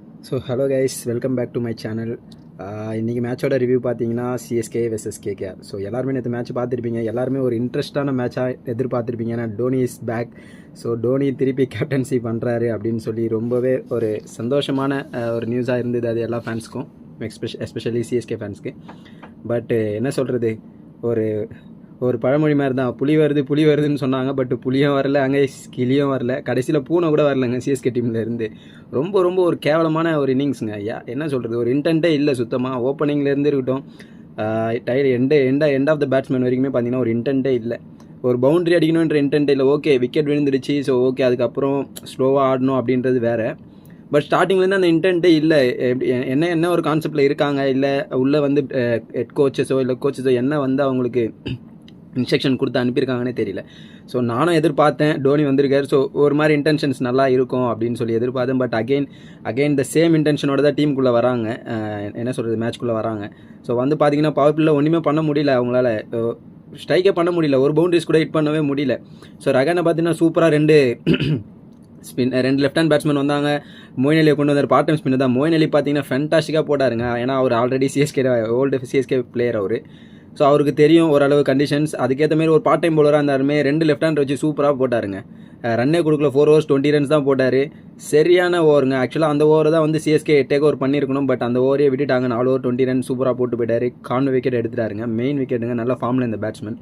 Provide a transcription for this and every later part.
Hello guys, welcome back to my channel. இன்றைக்கி மேட்சோட review பார்த்தீங்கன்னா சிஎஸ்கே வெர்சஸ் கேகேஆர். எல்லாருமே நேற்று மேட்ச் பார்த்துருப்பீங்க. எல்லாருமே ஒரு இன்ட்ரெஸ்டான மேட்சாக எதிர்பார்த்துருப்பீங்க. ஏன்னா டோனி இஸ் பேக். டோனி திருப்பி கேப்டன்சி பண்ணுறாரு அப்படின்னு சொல்லி ரொம்பவே ஒரு சந்தோஷமான ஒரு நியூஸாக இருந்தது அது எல்லா ஃபேன்ஸுக்கும், எஸ்பெஷலி சிஎஸ்கே ஃபேன்ஸ்க்கு. பட் என்ன சொல்கிறது, ஒரு ஒரு பழமொழி மாதிரி தான், புலி வருதுன்னு சொன்னாங்க. பட் புலியும் வரல, அங்கே கிளியும் வரல, கடைசியில் பூனை கூட வரலங்க சிஎஸ்கே டீமில் இருந்து. ரொம்ப ரொம்ப ஒரு கேவலமான ஒரு இன்னிங்ஸுங்க. என்ன சொல்கிறது, ஒரு இன்டென்ட்டே இல்லை சுத்தமாக. ஓப்பனிங்லேருந்து இருக்கட்டும், எண்ட் ஆஃப் த பேட்ஸ்மேன் வரைக்குமே பார்த்தீங்கன்னா ஒரு இன்டென்ட்டே இல்லை. ஒரு பவுண்டரி அடிக்கணுன்ற இன்டென்ட் இல்லை. ஓகே, விக்கெட் விழுந்துடுச்சு, ஓகே, அதுக்கப்புறம் ஸ்லோவாக ஆடணும் அப்படின்றது வேறு. பட் ஸ்டார்டிங்லேருந்து அந்த இன்டென்ட்டே இல்லை. என்ன ஒரு கான்செப்டில் இருக்காங்க, இல்லை உள்ளே ஹெட் கோச்சஸோ இல்லை கோச்சஸோ என்ன அவங்களுக்கு இன்ஸ்ட்ரக்ஷன் கொடுத்து அனுப்பியிருக்காங்கன்னே தெரியல. நானும் எதிர்பார்த்தேன் டோனி வந்திருக்காரு, ஒரு மாதிரி இன்டென்ஷன்ஸ் நல்லா இருக்கும் அப்படின்னு சொல்லி எதிர்பார்த்தேன். பட் அகெயின் த சேம் இன்டென்ஷனோட தான் டீமுக்குள்ளே வராங்க. என்ன சொல்கிறது, மேட்ச்குள்ளே வராங்க. பார்த்தீங்கன்னா பவர் பிளேயில் ஒன்றுமே பண்ண முடியல அவங்களால. ஸ்ட்ரைக்கே பண்ண முடியல, ஒரு பவுண்டரிஸ் கூட ஹிட் பண்ணவே முடியல. ரகானை பார்த்தீங்கன்னா சூப்பராக ரெண்டு லெஃப்ட் ஹேண்ட் பேட்ஸ்மேன் வந்தாங்க. மொயின் அலியை கொண்டு வந்தார், பார்ட் டைம் ஸ்பின்னர் தான். மொயின் அலி பார்த்தீங்கன்னா ஃபேண்டாஸ்டிக்காக போட்டாருங்க. ஏன்னா அவர் ஆல்ரெடி ஓல்டு சிஎஸ்கே பிளேயர் அவர். அவருக்கு தெரியும் ஓரளவு கண்டிஷன்ஸ். அதுக்கேற்ற மாதிரி ஒரு பார்ட் டைம் பவுலராக இருந்தாலுமே ரெண்டு லெஃப்ட் ஹேண்ட் வச்சு சூப்பராக போட்டாருங்க. ரன்னே கொடுக்கல, 4 overs 20 runs தான் போட்டார். சரியான ஓவருங்க. ஆக்சுவலாக அந்த ஓவரை தான் சிஎஸ்கே டேக் ஓவர் பண்ணியிருக்கணும். பட் அந்த ஓவரே விட்டுட்டாங்க. 4 over 20 runs சூப்பராக போட்டு போயிட்டார். விக்கெட் எடுத்துட்டாருங்க, மெயின் விக்கெட்டுங்க. நல்ல ஃபார்மில் இந்த பேட்ஸ்மேன்.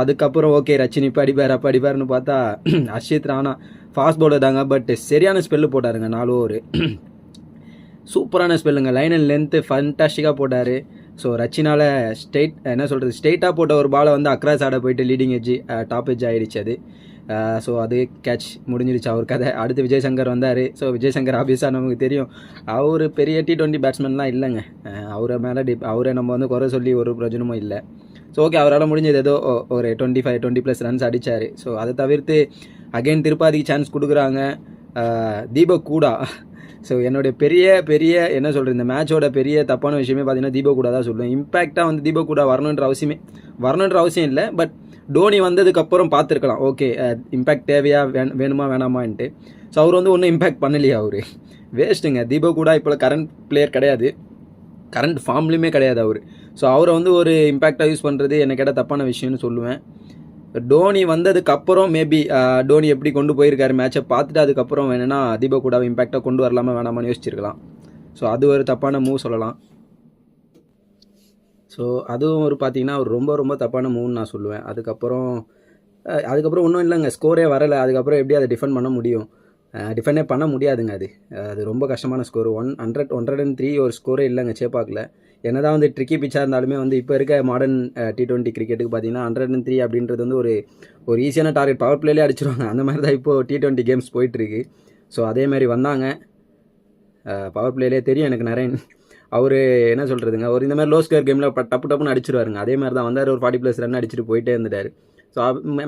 அதுக்கப்புறம் ஓகே, ரச்சின் இப்போ அடிப்பார்னு பார்த்தா அர்ஷித் ராணா ஃபாஸ்ட் பவுலர் தாங்க. பட் சரியான ஸ்பெல்லு போட்டாருங்க. 4 over சூப்பரான ஸ்பெல்லுங்க. லைன் அண்ட் லென்த்து ஃபண்டாஸ்டிக்காக போட்டார். ரச்சினால் ஸ்ட்ரெயிட்டாக போட்ட ஒரு பாலை அக்ராஸ் ஆட போயிட்டு லீடிங் எட்ஜ் டாப் எட்ஜ் ஆகிடுச்சு அது. அது கேட்ச் முடிஞ்சிருச்சு அவர் கதை. அடுத்து விஜய் சங்கர் வந்தார். விஜய் சங்கர் ஆப்வியஸாக நமக்கு தெரியும், அவர் பெரிய T20 பேட்ஸ்மேன்லாம் இல்லைங்க. அவரை நம்ம குறை சொல்லி ஒரு பிரயோஜனமும் இல்லை. ஓகே, அவரால் முடிஞ்சது ஏதோ ஒரு 20+ runs அடித்தார். அதை தவிர்த்து அகைன் திருப்பாதிக்கு சான்ஸ் கொடுக்குறாங்க. தீபக் கூடா. என்னுடைய பெரிய என்ன சொல்கிறது, இந்த மேட்சோட பெரிய தப்பான விஷயமே பார்த்தீங்கன்னா தீபக் கூடா தான் சொல்லுவேன். இம்பேக்டாக தீபக் கூடா வரணுன்ற அவசியம் இல்லை. பட் டோனி வந்ததுக்கப்புறம் பார்த்துருக்கலாம், ஓகே இம்பேக்ட் தேவையா வேணுமா வேணாமான்ட்டு. அவர் ஒன்றும் இம்பேக்ட் பண்ணலையா, அவர் வேஸ்ட்டுங்க. தீபக் கூடா இப்போ கரண்ட் பிளேயர் கிடையாது, கரண்ட் ஃபார்ம்லேயுமே கிடையாது அவர். அவரை ஒரு இம்பேக்டாக யூஸ் பண்ணுறது என்ன கேட்டால் தப்பான விஷயம்னு சொல்லுவேன். டோனி வந்ததுக்கப்புறம் மேபி டோனி எப்படி கொண்டு போயிருக்காரு மேட்சை பார்த்துட்டு அதுக்கப்புறம் வேணும்னா தீபக் கூடாவை இம்பேக்டாக கொண்டு வரலாமா வேணாமான்னு யோசிச்சிருக்கலாம். அது ஒரு தப்பான மூவ் சொல்லலாம். அதுவும் பார்த்தீங்கன்னா ஒரு ரொம்ப ரொம்ப தப்பான மூவ்னு நான் சொல்லுவேன். அதுக்கப்புறம் ஒன்றும் இல்லைங்க, ஸ்கோரே வரலை. அதுக்கப்புறம் எப்படி அதை டிஃபெண்ட் பண்ண முடியும்? டிஃபெண்டே பண்ண முடியாதுங்க. அது ரொம்ப கஷ்டமான ஸ்கோர். 103 ஒரு ஸ்கோரே இல்லைங்க சேப்பாக்கில். என்னதான் ட்ரிக்கி பிச்சாக இருந்தாலுமே இப்போ இருக்க மாடர்ன் T20 கிரிக்கெட்டுக்கு பார்த்தீங்கன்னா 103 அப்படின்றது ஒரு ஈஸியான டார்கெட். பவர் பிளேலே அடிச்சிருவாங்க. அந்த மாதிரி தான் இப்போது T20 கேம்ஸ் போயிட்டுருக்கு. அதேமாதிரி வந்தாங்க. பவர் பிளேலே தெரியும் எனக்கு நரேன், அவர் என்ன சொல்கிறதுங்க, ஒரு இந்த மாதிரி லோ ஸ்கோர் கேமில் டப்புன்னு அடிச்சிருவாருங்க. அதே மாதிரி தான் வந்தார், ஒரு 40+ ரன் அடிச்சுட்டு போயிட்டே இருந்துட்டார்.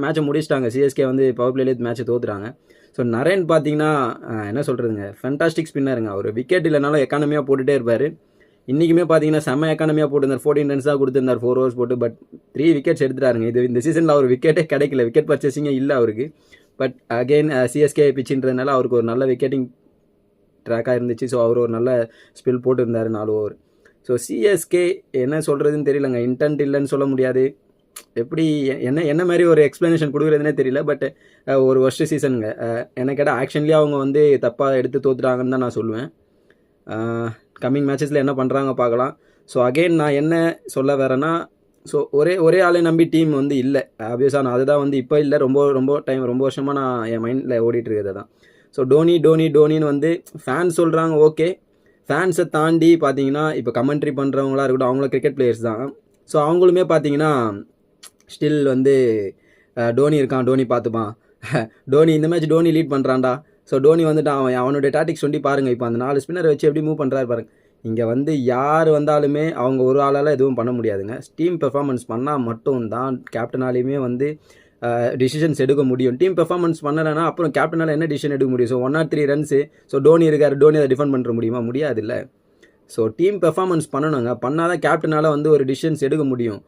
மேட்சை முடிச்சிட்டாங்க. சிஎஸ்கே பவர் பிளேலே மேட்சை தோத்துறாங்க. நரேன் பார்த்தீங்கன்னா என்ன சொல்கிறதுங்க, ஃபேண்டாஸ்டிக் ஸ்பின்னருங்க. அவர் விக்கெட் இல்லைனாலும் எக்கானமியாக போட்டுகிட்டே இருப்பார். இன்றைக்குமே பார்த்தீங்கன்னா செம்ம எக்கானமியாக போட்டுருந்தார். 14 runs தான் கொடுத்துருந்தார் 4 overs போட்டு. But 3 wickets எடுத்துட்டாருங்க. இந்த சீசனில் அவர் விக்கெட்டே கிடைக்கல, விக்கெட் பர்ச்சேசிங்கே இல்லை அவருக்கு. பட் அகெயின் சிஎஸ்கே பிச்சுன்றதுனால அவருக்கு ஒரு நல்ல விக்கெட்டிங் ட்ராக்காக இருந்துச்சு. அவர் ஒரு நல்ல ஸ்பெல் போட்டுருந்தார் 4 over. சிஎஸ்கே என்ன சொல்கிறதுன்னு தெரியலங்க. இன்டென்ட் இல்லைன்னு சொல்ல முடியாது. எப்படி என்ன மாதிரி ஒரு எக்ஸ்ப்ளனேஷன் கொடுக்குறதுனே தெரியல. பட் ஒரு வருஷ சீசனுங்க. என்ன கேட்டால் ஆக்ஷன்லேயே அவங்க தப்பாக எடுத்து தோத்துட்டாங்கன்னு தான் நான் சொல்லுவேன். கம்மிங் மேட்சஸில் என்ன பண்ணுறாங்க பார்க்கலாம். அகெயின் நான் என்ன சொல்ல வரேன்னா, ஒரே ஆளை நம்பி டீம் இல்லை. ஆப்வியஸாக நான் அதுதான் இப்போ இல்லை, ரொம்ப வருஷமாக நான் என் மைண்டில் ஓடிட்டுருக்கிறது தான். டோனின்னு ஃபேன்ஸ் சொல்கிறாங்க. ஓகே, ஃபேன்ஸை தாண்டி பார்த்தீங்கன்னா இப்போ கமெண்ட்ரி பண்ணுறவங்களா இருக்கட்டும், அவங்கள கிரிக்கெட் பிளேயர்ஸ் தான். அவங்களுமே பார்த்தீங்கன்னா ஸ்டில் டோனி இருக்கான், டோனி பார்த்துப்பான், டோனி இந்த மேட்ச் டோனி லீட் பண்ணுறான்டா. டோனி அவனுடைய டாட்டிக்ஸ் பாருங்கள். இப்போ அந்த 4 ஸ்பின்னர் வச்சு எப்படி மூவ் பண்ணுறாரு பாருங்கள். இங்கே யார் வந்தாலுமே அவங்க ஒரு ஆளால் எதுவும் பண்ண முடியாதுங்க. டீம் பெர்ஃபார்மன்ஸ் பண்ணால் மட்டும்தான் கேப்டனாலையுமே டிசிஷன்ஸ் எடுக்க முடியும். டீம் பெர்ஃபார்மன்ஸ் பண்ணலைன்னா அப்புறம் கேப்டனால் என்ன டிசிஷன் எடுக்க முடியும்? 103 runs, டோனி இருக்கார், டோனி அதை டிஃபெண்ட் பண்ணுற முடியுமா? முடியாது இல்லை. டீம் பெர்ஃபார்மன்ஸ் பண்ணணுங்க. பண்ணால் தான் கேப்டனால் ஒரு டிசிஷன்ஸ் எடுக்க முடியும்.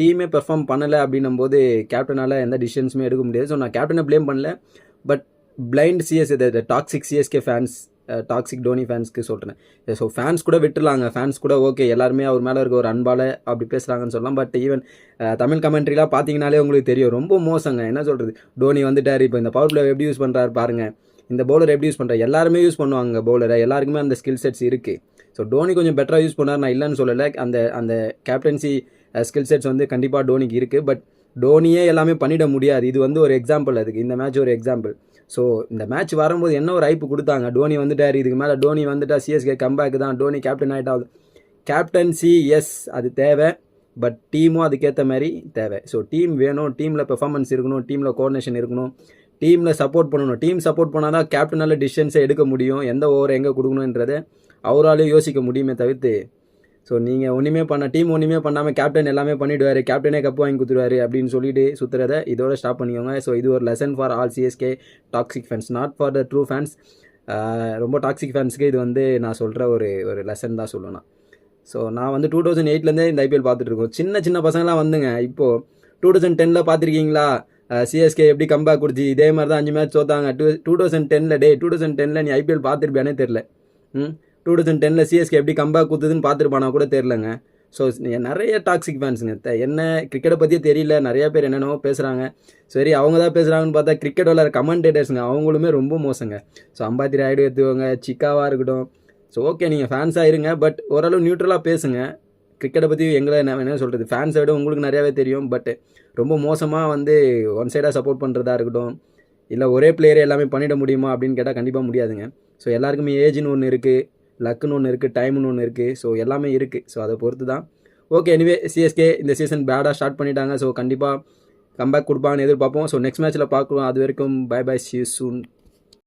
டீமே பெர்ஃபார்ம் பண்ணலை அப்படின்னும் போது கேப்டனால் எந்த டிசிஷன்ஸுமே எடுக்க முடியாது. நான் கேப்டனை ப்ளேம் பண்ணல. But blind toxic CSK fans toxic Dhoni ஃபேன்ஸ்க்கு சொல்கிறேன். ஸோ ஃபேன்ஸ் கூட விட்டுலாங்க, ஃபேன்ஸ் கூட ஓகே எல்லாருமே அவர் மேலே இருக்க ஒரு அன்பால் அப்படி பேசுகிறாங்கன்னு சொல்லலாம். பட் ஈவன் தமிழ் கமெண்ட்ரிலாம் பார்த்தீங்கனாலே உங்களுக்கு தெரியும், ரொம்ப மோசங்க. என்ன சொல்கிறது, டோனி வந்துட்டார், இப்போ இந்த பவர் பிளே எப்படி யூஸ் பண்ணுறாரு பாருங்கள், இந்த பவுலர் எப்படி யூஸ் பண்ணுறாரு, எல்லாருமே யூஸ் பண்ணுவாங்க பவுலரை, எல்லாருக்குமே அந்த ஸ்கில் செட்ஸ் இருக்குது. ஸோ டோனி கொஞ்சம் பெட்டராக யூஸ் பண்ணார், நான் இல்லைன்னு சொல்லலை. அந்த கேப்டன்சி ஸ்கில் செட்ஸ் வந்து கண்டிப்பாக டோனிக்கு இருக்குது. பட் டோனியே எல்லாமே பண்ணிட முடியாது. இது வந்து ஒரு எக்ஸாம்பிள், அதுக்கு இந்த மேட்ச் ஒரு எக்ஸாம்பிள். ஸோ இந்த மேட்ச் வரும்போது என்ன ஒரு ஐப்பு கொடுத்தாங்க, டோனி வந்துட்டார், இதுக்கு மேலே டோனி வந்துட்டா சிஎஸ்கே கம்பேக் தான், டோனி கேப்டன் ஆகிட்டாவது. கேப்டன்சி எஸ் அது தேவை, பட் டீமும் அதுக்கேற்ற மாதிரி தேவை. ஸோ டீம் வேணும், டீமில் பெர்ஃபார்மன்ஸ் இருக்கணும், டீமில் கோஆர்டினேஷன் இருக்கணும், டீமில் சப்போர்ட் பண்ணணும். டீம் சப்போர்ட் பண்ணால் தான் கேப்டனால டிசிஷன்ஸை எடுக்க முடியும், எந்த ஓவர் எங்கே கொடுக்கணுன்றதை அவராலே யோசிக்க முடியுமே தவிர்த்து. ஸோ நீங்கள் ஒன்றுமே டீம் ஒன்றுமே பண்ணாமல் கேப்டன் எல்லாமே பண்ணிவிடுவார், கேப்டனே கப்பு வாங்கி கொடுத்துருவாரு அப்படின்னு சொல்லிட்டு சுற்றுறதை இதோட ஸ்டாப் பண்ணிக்கோங்க. ஸோ இது ஒரு lesson for all CSK toxic fans, not for the true fans. ரொம்ப டாக்ஸிக் ஃபேன்ஸுக்கு இது வந்து நான் சொல்கிற ஒரு லெசன் தான் சொல்லணும். ஸோ நான் வந்து 2008 இந்த ஐபிஎல் பார்த்துட்ருக்கோம். சின்ன பசங்களாம் வந்துங்க, இப்போது 2010 பார்த்துருக்கீங்களா சிஎஸ்கே எப்படி கம்பேக் கொடுத்து, இதே மாதிரி தான் 5 மேட்ச் தோத்தாங்க. 2010 நீ ஐபிஎல் பார்த்துருப்பியானே தெரில. 2010 சிஎஸ்கே எப்படி கம்பேக் கொடுத்துதுன்னு பார்த்துருப்பானா கூட தெரிலங்க. ஸோ நிறைய டாக்ஸிக் ஃபேன்ஸுங்க, என்ன கிரிக்கெட்டை பற்றியே தெரியல, நிறைய பேர் என்னென்னவோ பேசுகிறாங்க. சரி அவங்க தான் பேசுகிறாங்கன்னு பார்த்தா கிரிக்கெட் விளையாடுற கமெண்டேட்டர்ஸுங்க அவங்களுமே ரொம்ப மோசங்க. ஸோ அம்பாத்தி ராயுடு எடுத்துவாங்க, சிக்காவாக இருக்கட்டும். ஸோ ஓகே நீங்கள் ஃபேன்ஸாக இருங்க, பட் ஓரளவு நியூட்ரலாக பேசுங்க. கிரிக்கெட்டை பற்றி எங்களை என்ன சொல்கிறது, ஃபேன்ஸை விட உங்களுக்கு நிறையாவே தெரியும். பட் ரொம்ப மோசமாக வந்து ஒன் சைடாக சப்போர்ட் பண்ணுறதா இருக்கட்டும், இல்லை ஒரே பிளேயரே எல்லாமே பண்ணிட முடியுமா அப்படின்னு கேட்டால் கண்டிப்பாக முடியாதுங்க. ஸோ எல்லாருக்குமே ஏஜ்னு ஒன்று இருக்குது, லக்குன்னு ஒன்று இருக்குது, டைம்னு ஒன்று இருக்குது. ஸோ எல்லாமே இருக்குது. ஸோ அதை பொறுத்து தான். ஓகே, எனிவே சிஎஸ்கே இந்த சீசன் பேடாக ஸ்டார்ட் பண்ணிட்டாங்க. ஸோ கண்டிப்பாக கம்பேக் கொடுப்பாங்கன்னு எதிர்பார்ப்போம். ஸோ நெக்ஸ்ட் மேட்ச்சில் பார்க்கலாம். அது வரைக்கும் bye bye, see you soon.